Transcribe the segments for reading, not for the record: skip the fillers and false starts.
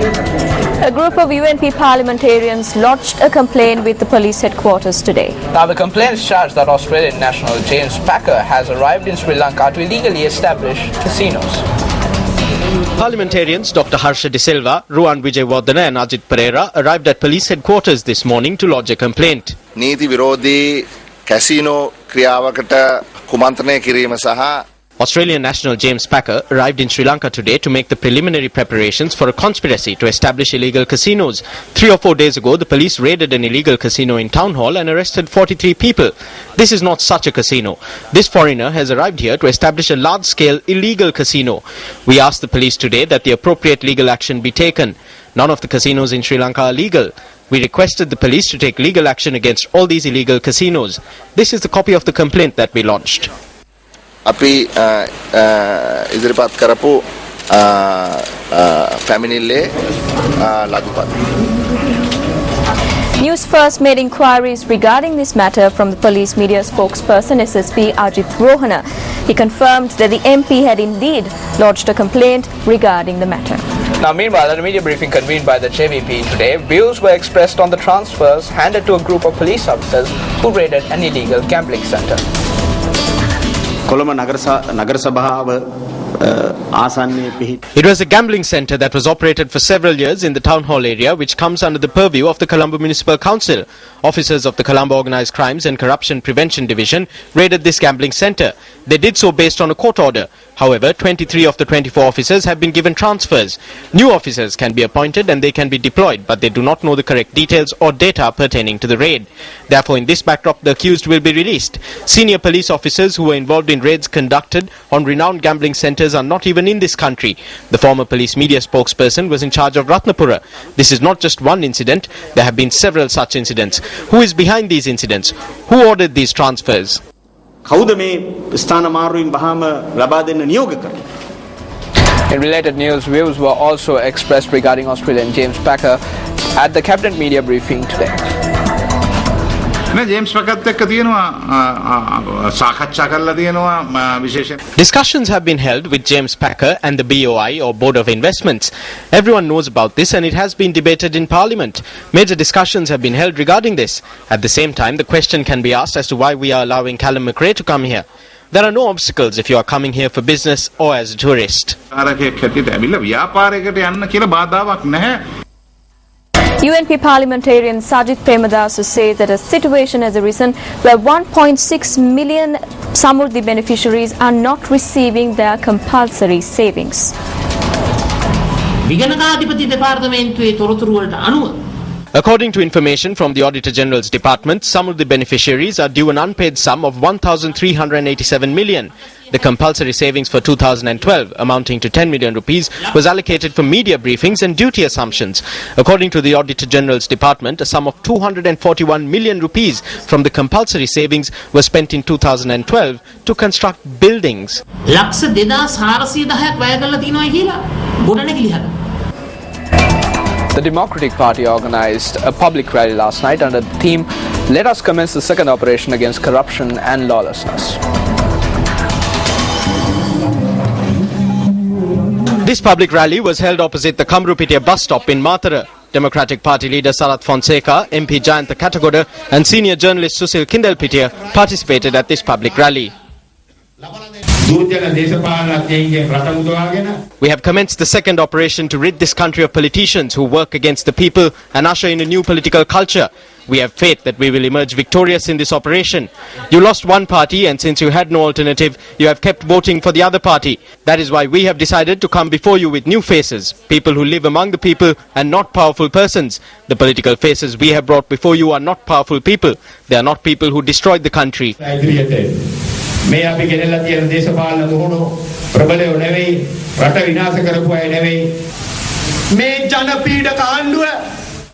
A group of UNP parliamentarians lodged a complaint with the police headquarters today. Now the complaints charge that Australian national James Packer has arrived in Sri Lanka to illegally establish casinos. Parliamentarians Dr. Harsha De Silva, Ruwan Wijewardena and Ajit Pereira arrived at police headquarters this morning to lodge a complaint. නීති විරෝධී casino ක්‍රියාවකට කුමන්ත්‍රණය කිරීම සහ Australian national James Packer arrived in Sri Lanka today to make the preliminary preparations for a conspiracy to establish illegal casinos. 3 or 4 days ago, the police raided an illegal casino in Town Hall and arrested 43 people. This is not such a casino. This foreigner has arrived here to establish a large-scale illegal casino. We asked the police today that the appropriate legal action be taken. None of the casinos in Sri Lanka are legal. We requested the police to take legal action against all these illegal casinos. This is the copy of the complaint that we launched. අපි ඉදිරිපත් කරපු පැමිණිල්ලේ ලඝුපත්. News First made inquiries regarding this matter from the police media spokesperson SSP Ajit Rohana. He confirmed that the MP had indeed lodged a complaint regarding the matter. Now meanwhile, at a media briefing convened by the JVP today, views were expressed on the transfers handed to a group of police officers who raided an illegal gambling centre. It was a gambling centre that was operated for several years in the town hall area, which comes under the purview of the Colombo Municipal Council. Officers of the Colombo Organised Crimes and Corruption Prevention Division raided this gambling centre. They did so based on a court order. However, 23 of the 24 officers have been given transfers. New officers can be appointed and they can be deployed, but they do not know the correct details or data pertaining to the raid. Therefore, in this backdrop, the accused will be released. Senior police officers who were involved in raids conducted on renowned gambling centres are not even in this country. The former police media spokesperson was in charge of Ratnapura. This is not just one incident. There have been several such incidents. Who is behind these incidents? Who ordered these transfers? In related news, views were also expressed regarding Australian James Packer at the cabinet media briefing today. Discussions have been held with James Packer and the BOI or Board of Investments. Everyone knows about this and it has been debated in Parliament. Major discussions have been held regarding this. At the same time, the question can be asked as to why we are allowing Callum McRae to come here. There are no obstacles if you are coming here for business or as a tourist. UNP parliamentarian Sajid Premadasu says that a situation has arisen where 1.6 million Samurdhi beneficiaries are not receiving their compulsory savings. According to information from the Auditor General's Department, some of the beneficiaries are due an unpaid sum of 1,387 million. The compulsory savings for 2012, amounting to 10 million rupees, was allocated for media briefings and duty assumptions. According to the Auditor General's Department, a sum of 241 million rupees from the compulsory savings was spent in 2012 to construct buildings. The Democratic Party organised a public rally last night under the theme, "Let us commence the second operation against corruption and lawlessness." This public rally was held opposite the Kamrupitia bus stop in Matara. Democratic Party leader Sarath Fonseca, MP Jayantha Katagoda and senior journalist Susil Kindelpitia participated at this public rally. We have commenced the second operation to rid this country of politicians who work against the people and usher in a new political culture. We have faith that we will emerge victorious in this operation. You lost one party and since you had no alternative, you have kept voting for the other party. That is why we have decided to come before you with new faces, people who live among the people and not powerful persons. The political faces we have brought before you are not powerful people. They are not people who destroyed the country.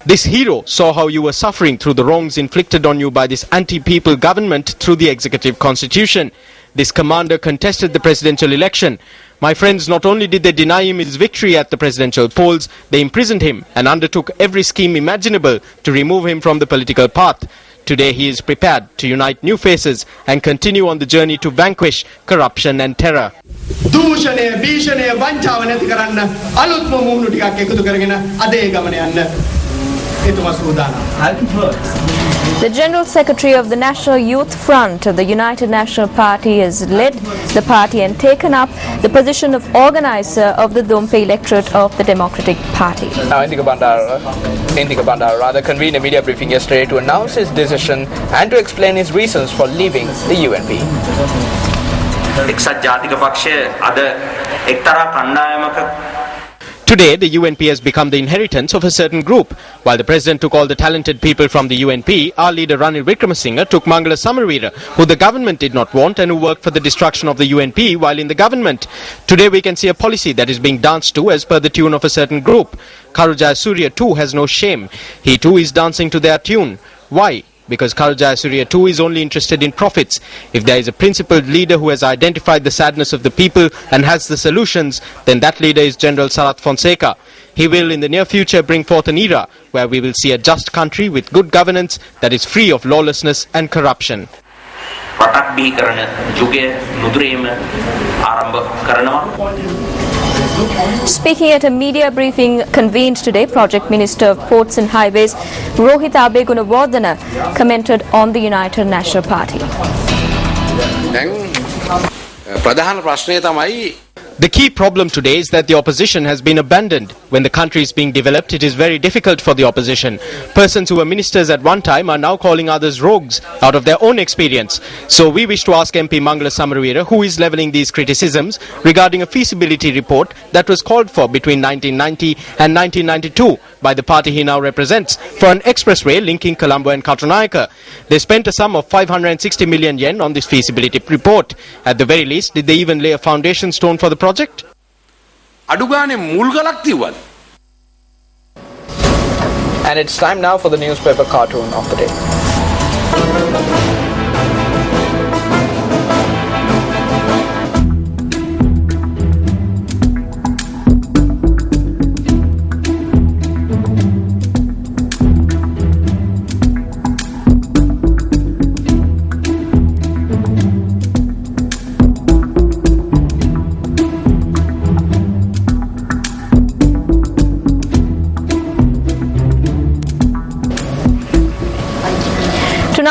This hero saw how you were suffering through the wrongs inflicted on you by this anti-people government through the executive constitution. This commander contested the presidential election. My friends, not only did they deny him his victory at the presidential polls, they imprisoned him and undertook every scheme imaginable to remove him from the political path. Today he is prepared to unite new faces and continue on the journey to vanquish corruption and terror. දූෂණය භීෂණය වංචාව නැති කරන්න අලුත්ම මුහුණු ටිකක් එකතු කරගෙන අද ඒ ගමන යන්න එතුමා සූදානම්. The General Secretary of the National Youth Front of the United National Party has led the party and taken up the position of organizer of the Dompe electorate of the Democratic Party. Now, Indika Bandara convened a media briefing yesterday to announce his decision and to explain his reasons for leaving the UNP. එක්සත් ජාතික පක්ෂය අද එක්තරා කණ්ඩායමක Today, the UNP has become the inheritance of a certain group. While the president took all the talented people from the UNP, our leader Ranil Wickremesinghe took Mangala Samaraweera, who the government did not want and who worked for the destruction of the UNP while in the government. Today, we can see a policy that is being danced to as per the tune of a certain group. Karujaya Surya too has no shame. He too is dancing to their tune. Why? Because Karujaya Surya too is only interested in profits. If there is a principled leader who has identified the sadness of the people and has the solutions, then that leader is General Sarath Fonseca. He will in the near future bring forth an era where we will see a just country with good governance that is free of lawlessness and corruption. රටක් බිහි කරන යුගය නුදුරේම ආරම්භ කරනවා. Speaking at a media briefing convened today, Project Minister of Ports and Highways Rohit Abegunawardena commented on the United National Party. The key problem today is that the opposition has been abandoned. When the country is being developed, it is very difficult for the opposition. Persons who were ministers at one time are now calling others rogues out of their own experience. So we wish to ask MP Mangala Samaraweera, who is levelling these criticisms regarding a feasibility report that was called for between 1990 and 1992 by the party he now represents for an expressway linking Colombo and Katunayaka. They spent a sum of 560 million yen on this feasibility report. At the very least, did they even lay a foundation stone for the project? And it's time now for the newspaper cartoon of the day.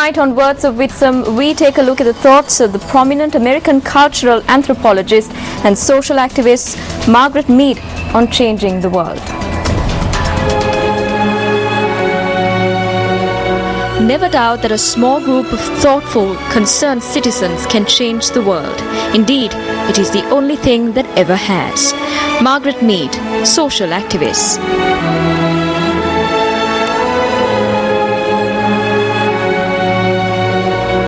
Tonight on Words of Wisdom, we take a look at the thoughts of the prominent American cultural anthropologist and social activist Margaret Mead on changing the world. Never doubt that a small group of thoughtful, concerned citizens can change the world. Indeed, it is the only thing that ever has. Margaret Mead, social activist.